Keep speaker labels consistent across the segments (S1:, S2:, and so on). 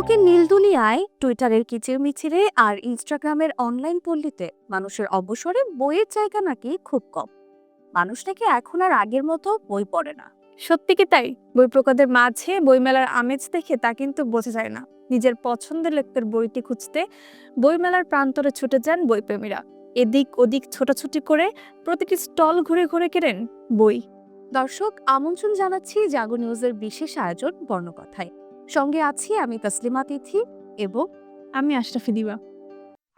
S1: ফেসবুকের নীল দুনিয়ায়, টুইটারের কিচিরমিচিরে আর ইনস্টাগ্রামের অনলাইন পল্লীতে মানুষের অবসরে বইয়ের জায়গা নাকি খুব কম। মানুষ নাকি এখন আর আগের মতো বই পড়ে না।
S2: সত্যি কি তাই? বই প্রকারদের মাঝে বইমেলার আমেজ দেখে তা কিন্তু বোঝা যায় না। নিজের পছন্দের লেখকের বইটি খুঁজতে বইমেলার প্রান্তরে ছুটে যান বইপ্রেমীরা। এদিক ওদিক ছোটাছুটি করে প্রতিটি স্টল ঘুরে ঘুরে কেনেন বই।
S1: দর্শক, আমন্ত্রণ জানাচ্ছি জাগো নিউজের বিশেষ আয়োজন বর্ণকথায়। সঙ্গে আছি আমি তাসলিমা তিথি এবং
S2: আমি আশরাফি দিবা।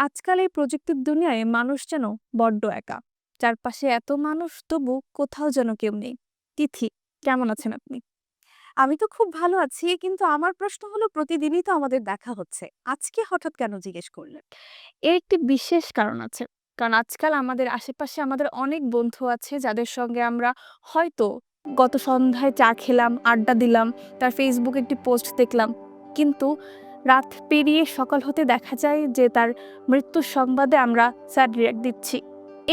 S2: আজকাল এই প্রযুক্তির দুনিয়ায় মানুষ যেন বড্ড একা। চারপাশে এত মানুষ, তবু কোথাও যেন কেউ নেই। তিথি, কেমন আছেন আপনি?
S1: আমি তো খুব ভালো আছি, কিন্তু আমার প্রশ্ন হলো, প্রতিদিনই তো আমাদের দেখা হচ্ছে, আজকে হঠাৎ কেন জিজ্ঞেস করলেন?
S2: এর একটি বিশেষ কারণ আছে। কারণ আজকাল আমাদের আশেপাশে আমাদের অনেক বন্ধু আছে যাদের সঙ্গে আমরা হয়তো গত সন্ধ্যায় চা খেলাম, আড্ডা দিলাম, তার ফেসবুকে একটি পোস্ট দেখলাম, কিন্তু রাত পেরিয়ে সকাল হতে দেখা যায় যে তার মৃত্যুর সংবাদে আমরা স্যাড রিঅ্যাক্ট দিচ্ছি।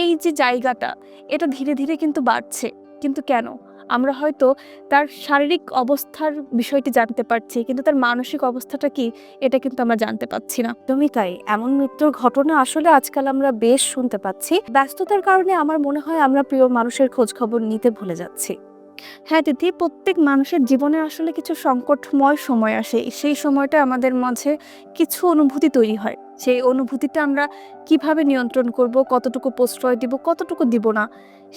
S2: এই যে জায়গাটা, এটা ধীরে ধীরে কিন্তু বাড়ছে। কিন্তু কেন? আমরা হয়তো তার শারীরিক অবস্থার বিষয়টি জানতে পারছি, কিন্তু তার মানসিক অবস্থাটা কি, এটা কিন্তু আমরা জানতে পারছি না।
S1: একদমই তাই। এমন মৃত্যুর ঘটনা আসলে আজকাল আমরা বেশ শুনতে পাচ্ছি। ব্যস্ততার কারণে আমার মনে হয় আমরা প্রিয় মানুষের খোঁজ খবর নিতে ভুলে যাচ্ছি।
S2: হ্যাঁ দিদি, প্রত্যেক মানুষের জীবনে আসলে কিছু সংকটময় সময় আসে। সেই সময়টা আমাদের মাঝে কিছু অনুভূতি তৈরি হয়। সেই অনুভূতিটা আমরা কিভাবে নিয়ন্ত্রণ করব, কতটুকু প্রশ্রয় দিব, কতটুকু দিব না,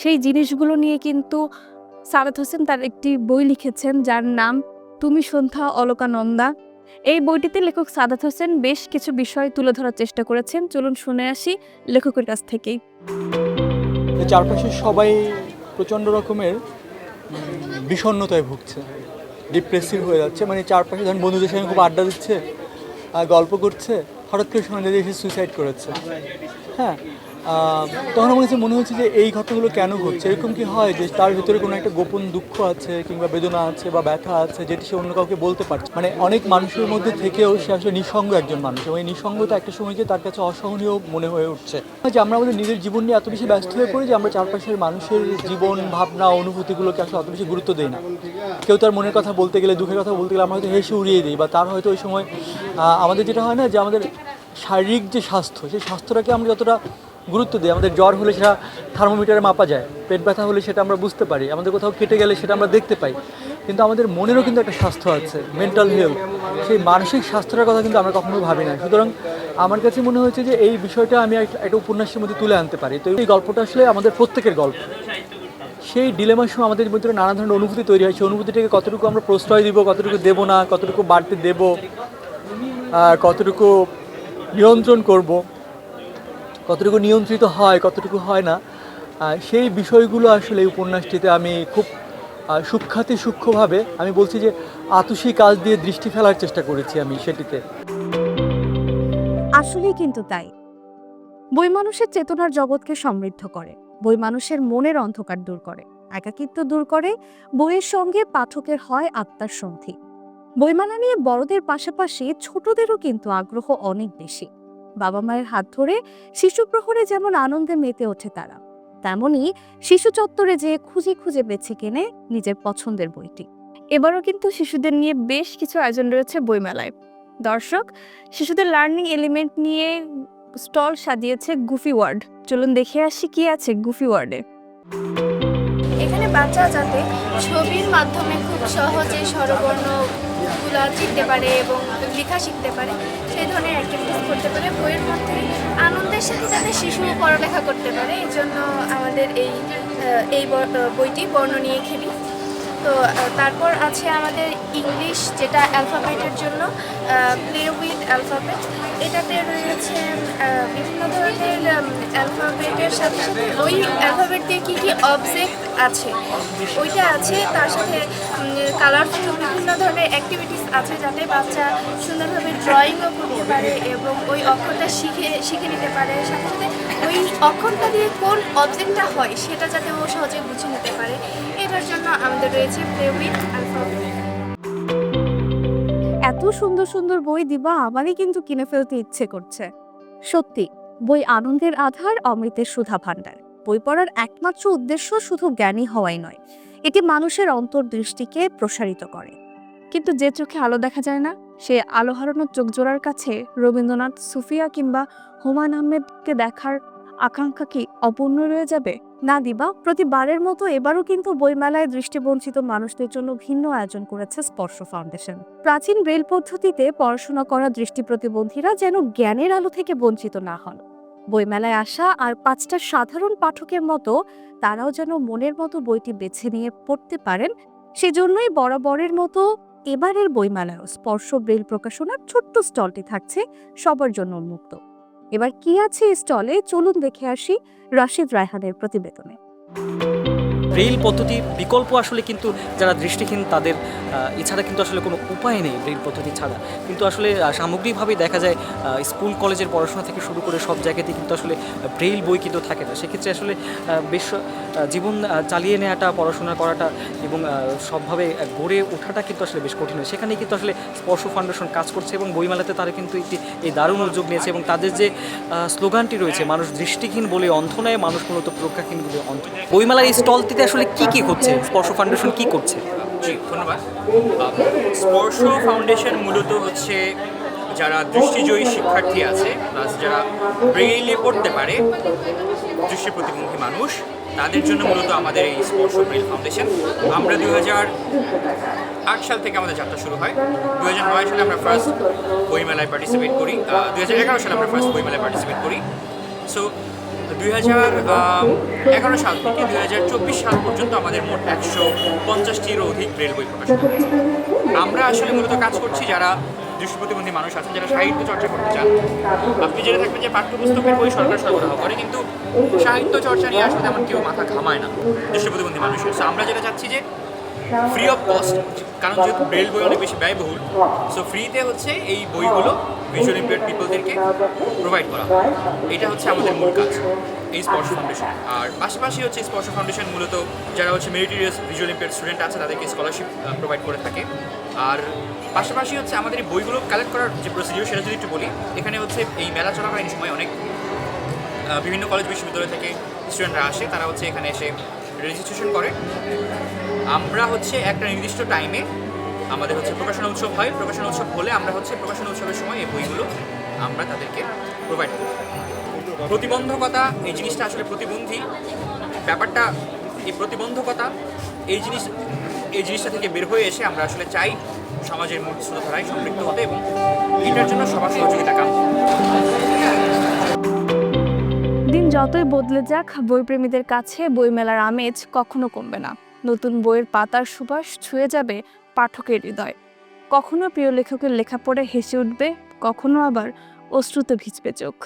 S2: সেই জিনিসগুলো নিয়ে কিন্তু সাদাত হোসেন তার একটি বই লিখেছেন, যার নাম তুমি সন্ধ্যা অলকানন্দা। এই বইটিতে লেখক সাদাত হোসেন বেশ কিছু বিষয় তুলে ধরার চেষ্টা করেছেন। চলুন শুনে আসি লেখকের কাছ থেকেই।
S3: চারপাশে সবাই প্রচণ্ড রকমের বিষণ্ণতায় ভুগছে, ডিপ্রেসিভ হয়ে যাচ্ছে। মানে চারপাশে ধরেন বন্ধুদের সঙ্গে খুব আড্ডা দিচ্ছে, গল্প করছে, হঠাৎ করে সন্ধ্যা দিয়ে এসে সুইসাইড করেছে। হ্যাঁ, তখন আমার কাছে মনে হচ্ছে যে এই ঘটনাগুলো কেন ঘটছে। এরকম কি হয় যে তার ভিতরে কোনো একটা গোপন দুঃখ আছে, কিংবা বেদনা আছে বা ব্যথা আছে, যেটি সে অন্য কাউকে বলতে পারছে। মানে অনেক মানুষের মধ্যে থেকেও সে আসলে নিঃসঙ্গ একজন মানুষ, এবং এই নিঃসঙ্গতা একটা সময় গিয়ে তার কাছে অসহনীয় মনে হয়ে উঠছে। যে আমরা আমাদের নিজের জীবন নিয়ে এত বেশি ব্যস্ত হয়ে পড়ি যে আমরা চারপাশের মানুষের জীবন, ভাবনা, অনুভূতিগুলোকে আসলে অত বেশি গুরুত্ব দিই না। কেউ তার মনের কথা বলতে গেলে, দুঃখের কথা বলতে গেলে আমরা হয়তো হেসে উড়িয়ে দিই, বা তার হয়তো ওই সময় আমাদের যেটা হয় না, যে আমাদের শারীরিক যে স্বাস্থ্য, সেই স্বাস্থ্যটাকে আমরা যতটা গুরুত্ব দিই, আমাদের জ্বর হলে সেটা থার্মোমিটারে মাপা যায়, পেট ব্যথা হলে সেটা আমরা বুঝতে পারি, আমাদের কোথাও কেটে গেলে সেটা আমরা দেখতে পাই, কিন্তু আমাদের মনেরও কিন্তু একটা স্বাস্থ্য আছে, মেন্টাল হেলথ। সেই মানসিক স্বাস্থ্যটার কথা কিন্তু আমরা কখনো ভাবি না। সুতরাং আমার কাছে মনে হয়েছে যে এই বিষয়টা আমি একটা উপন্যাসের মধ্যে তুলে আনতে পারি। তো এই গল্পটা আসলে আমাদের প্রত্যেকের গল্প। সেই ডিলেমার সময় আমাদের ভিতরে নানা ধরনের অনুভূতি তৈরি হয়। সেই অনুভূতিটাকে কতটুকু আমরা প্রশ্রয় দিব, কতটুকু দেবো না, কতটুকু বাড়তে দেব, কতটুকু নিয়ন্ত্রণ করব, কতটুকু নিয়ন্ত্রিত হয়, কতটুকু হয় না, সেই বিষয়গুলো আসলে এই উপন্যাসটিতে আমি খুব সূক্ষ্মভাবে, আমি বলছি যে আতশী কাজ দিয়ে দৃষ্টি ফেলার চেষ্টা করেছি আমি সেটিতে।
S1: আসলেই কিন্তু তাই। বই মানুষের চেতনার জগৎকে সমৃদ্ধ করে। বই মানুষের মনের অন্ধকার দূর করে, একাকিত্ব দূর করে। বইয়ের সঙ্গে পাঠকের হয় আত্মার সন্ধি। বইমেলা নিয়ে বড়দের পাশাপাশি ছোটদেরও কিন্তু আগ্রহ অনেক বেশি। বাবা মায়ের হাত ধরে শিশু প্রহরে যেমন আনন্দে মেতে ওঠে তারা, তেমনি শিশু চত্বরে যেয়ে খুঁজে খুঁজে বেছে কেনে নিজের পছন্দের বইটি।
S2: এবারও কিন্তু শিশুদের নিয়ে বেশ কিছু আয়োজন রয়েছে বইমেলায়। দর্শক, শিশুদের লার্নিং এলিমেন্ট নিয়ে স্টল সাজিয়েছে গুফি ওয়ার্ড। চলুন দেখে আসি কি আছে গুফি ওয়ার্ডে।
S4: এখানে বাচ্চারা যাতে ছবির মাধ্যমে খুব সহজে স্বরবর্ণগুলো চিনতে পারে এবং লেখা শিখতে পারে, সেই ধরনের অ্যাক্টিভিটিস করতে পারে। বইয়ের মধ্যে আনন্দের সাথে যাতে শিশু পড়ালেখা করতে পারে, এই জন্য আমাদের এই বইটি বর্ণ নিয়ে খেলি। তো তারপর আছে আমাদের ইংলিশ, যেটা অ্যালফাবেটের জন্য, প্লে উইথ অ্যালফাবেট। এটাতে রয়েছে বিভিন্ন ধরনের অ্যালফাবেটের সাথে সাথে ওই অ্যালফাবেট দিয়ে কী কী অবজেক্ট আছে ওইটা আছে, তার সাথে কালারফুল বিভিন্ন ধরনের অ্যাক্টিভিটিস আছে, যাতে বাচ্চা সুন্দরভাবে ড্রয়িংও করতে পারে এবং ওই অক্ষরটা শিখে নিতে পারে। সাথে সাথে ওই অক্ষরটা দিয়ে কোন অবজেক্টটা হয় সেটা যাতে ও সহজে বুঝে নিতে পারে। এটার জন্য আমাদের রয়েছে প্লে উইথ অ্যালফাবেট।
S1: এত সুন্দর সুন্দর বই দিবা, আমারই কিন্তু কিনে ফেলতে ইচ্ছে করছে। সত্যি, বই আনন্দের আধার, অমৃতের সুধা ভাণ্ডার। বই পড়ার একমাত্র উদ্দেশ্য শুধু জ্ঞানী হওয়াই নয়, এটি মানুষের অন্তর্দৃষ্টিকে প্রসারিত করে।
S2: কিন্তু যে চোখে আলো দেখা যায় না, সে আলো হারানো চোখ জোড়ার কাছে রবীন্দ্রনাথ, সুফিয়া কিংবা হুমায়ুন আহমেদকে দেখার আকাঙ্ক্ষা কি অপূর্ণ রয়ে যাবে?
S1: না দিবা, প্রতিবারের মতো এবারও কিন্তু বইমেলায় দৃষ্টিবঞ্চিত মানুষদের জন্য ভিন্ন আয়োজন করেছে স্পর্শ ফাউন্ডেশন। প্রাচীন ব্রেল পদ্ধতিতে পড়াশোনা করা দৃষ্টি প্রতিবন্ধীরা যেন জ্ঞানের আলো থেকে বঞ্চিত না হন। বইমেলায় আসা আর 5টা সাধারণ পাঠকের মতো তারাও যেন মনের মতো বইটি বেছে নিয়ে পড়তে পারেন, সেজন্যই বরাবরের মতো এবারের বইমেলায়ও স্পর্শ ব্রেল প্রকাশনার ছোট্ট স্টলটি থাকছে সবার জন্য উন্মুক্ত। এবার কি আছে এই স্টলে, চলুন দেখে আসি রাশিদ রায়হানের প্রতিবেদনে।
S5: ব্রেইল পদ্ধতি বিকল্প আসলে কিন্তু যারা দৃষ্টিহীন তাদের এছাড়া কিন্তু আসলে কোনো উপায় নেই ব্রেইল পদ্ধতি ছাড়া। কিন্তু আসলে সামগ্রিকভাবে দেখা যায় স্কুল কলেজের পড়াশোনা থেকে শুরু করে সব জায়গাতেই কিন্তু আসলে ব্রেইল বই কিন্তু থাকে না। সেক্ষেত্রে আসলে বেশ জীবন চালিয়ে নেওয়াটা, পড়াশোনা করাটা এবং সবভাবে গড়ে ওঠাটা কিন্তু আসলে বেশ কঠিন হয়। সেখানেই কিন্তু আসলে স্পর্শ ফাউন্ডেশন কাজ করছে এবং বইমেলাতে তারা কিন্তু এই দারুণ উদ্যোগ নিয়েছে এবং তাদের যে স্লোগানটি রয়েছে, মানুষ দৃষ্টিহীন বলে অন্ধ নয়, মানুষ মূলত প্রজ্ঞাহীন বলে অন্ধ। বইমেলার এই স্টলটিতে আসলে কি হচ্ছে, স্পর্শ ফাউন্ডেশন কি করছে?
S6: জি, ধন্যবাদ। স্পর্শ ফাউন্ডেশন মূলত হচ্ছে যারা দৃষ্টিজয়ী শিক্ষার্থী আছে, প্লাস যারা ব্রেইলে পড়তে পারে, দৃষ্টি প্রতিবন্ধী মানুষ, তাদের জন্য মূলত আমাদের এই স্পর্শ ব্রেইল ফাউন্ডেশন। আমরা 2008 সাল থেকে আমাদের যাত্রা শুরু হয়। 2009 সালে আমরা ফার্স্ট বইমেলায় পার্টিসিপেট করি, 2011 সালে আমরা ফার্স্ট বইমেলায় পার্টিসিপেট করি। সো 2011 সাল থেকে 2024 সাল পর্যন্ত আমাদের মোট 150টিরও অধিক ব্রেল বই প্রকাশ করেছে। আমরা আসলে মূলত কাজ করছি যারা দৃষ্টি প্রতিবন্ধী মানুষ আছেন, যারা সাহিত্য চর্চা করতে চান। আপনি জেনে থাকবেন যে পাঠ্যপুস্তকের বই সরকার সরবরাহ করে, কিন্তু সাহিত্য চর্চা নিয়ে আসলে তেমন কেউ মাথা ঘামায় না দৃষ্টি প্রতিবন্ধী মানুষের। সো আমরা যেটা চাচ্ছি যে ফ্রি অফ কস্ট, কারণ যেহেতু ব্রেল বই অনেক বেশি ব্যয়বহুল, সো ফ্রিতে হচ্ছে এই বইগুলো ভিজুয়াল ইম্পেয়ার্ড পিপলদেরকে প্রোভাইড করা। এটা হচ্ছে আমাদের মূল কাজ এই স্পর্শ ফাউন্ডেশন। আর পাশাপাশি হচ্ছে স্পর্শ ফাউন্ডেশন মূলত যারা হচ্ছে মেরিটোরিয়াস ভিজুয়াল ইম্পেয়ার্ড স্টুডেন্ট আছে তাদেরকে স্কলারশিপ প্রোভাইড করে থাকে। আর পাশাপাশি হচ্ছে আমাদের এই বইগুলো কালেক্ট করার যে প্রসিডিউর সেটা যদি একটু বলি, এখানে হচ্ছে এই মেলা চলাকালীন সময় অনেক বিভিন্ন কলেজ বিশ্ববিদ্যালয় থেকে স্টুডেন্টরা আসে, তারা হচ্ছে এখানে এসে রেজিস্ট্রেশন করে। আমরা হচ্ছে একটা নির্দিষ্ট টাইমে আমাদের হচ্ছে প্রকাশনা উৎসব হয়, প্রকাশনা উৎসব হলে আমরা হচ্ছে প্রকাশনা উৎসবের সময় এই বইগুলো আমরা তাদেরকে প্রোভাইড করি। প্রতিবন্ধকতা এই জিনিসটা আসলে প্রতিবন্ধী ব্যাপারটা, এই প্রতিবন্ধকতা এই জিনিসটা থেকে বের হয়ে এসে আমরা আসলে চাই সমাজের মূল স্রোতধারায় সম্পৃক্ত হতে এবং এটার জন্য সবার সহযোগিতা কাম।
S2: দিন যতই বদলে যাক, বইপ্রেমীদের কাছে বইমেলার আমেজ কখনো কমবে না। নতুন বইয়ের পাতার সুবাস ছুঁয়ে যাবে পাঠকের হৃদয়। কখনো প্রিয় লেখকের লেখা পড়ে হেসে উঠবে, কখনো আবার অশ্রুতে ভিজবে চোখ।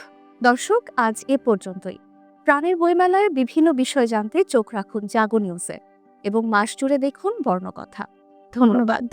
S1: দর্শক, আজ এ পর্যন্তই। প্রাণের বইমেলায় বিভিন্ন বিষয় জানতে চোখ রাখুন জাগো নিউজে এবং মাস জুড়ে দেখুন বর্ণকথা। ধন্যবাদ।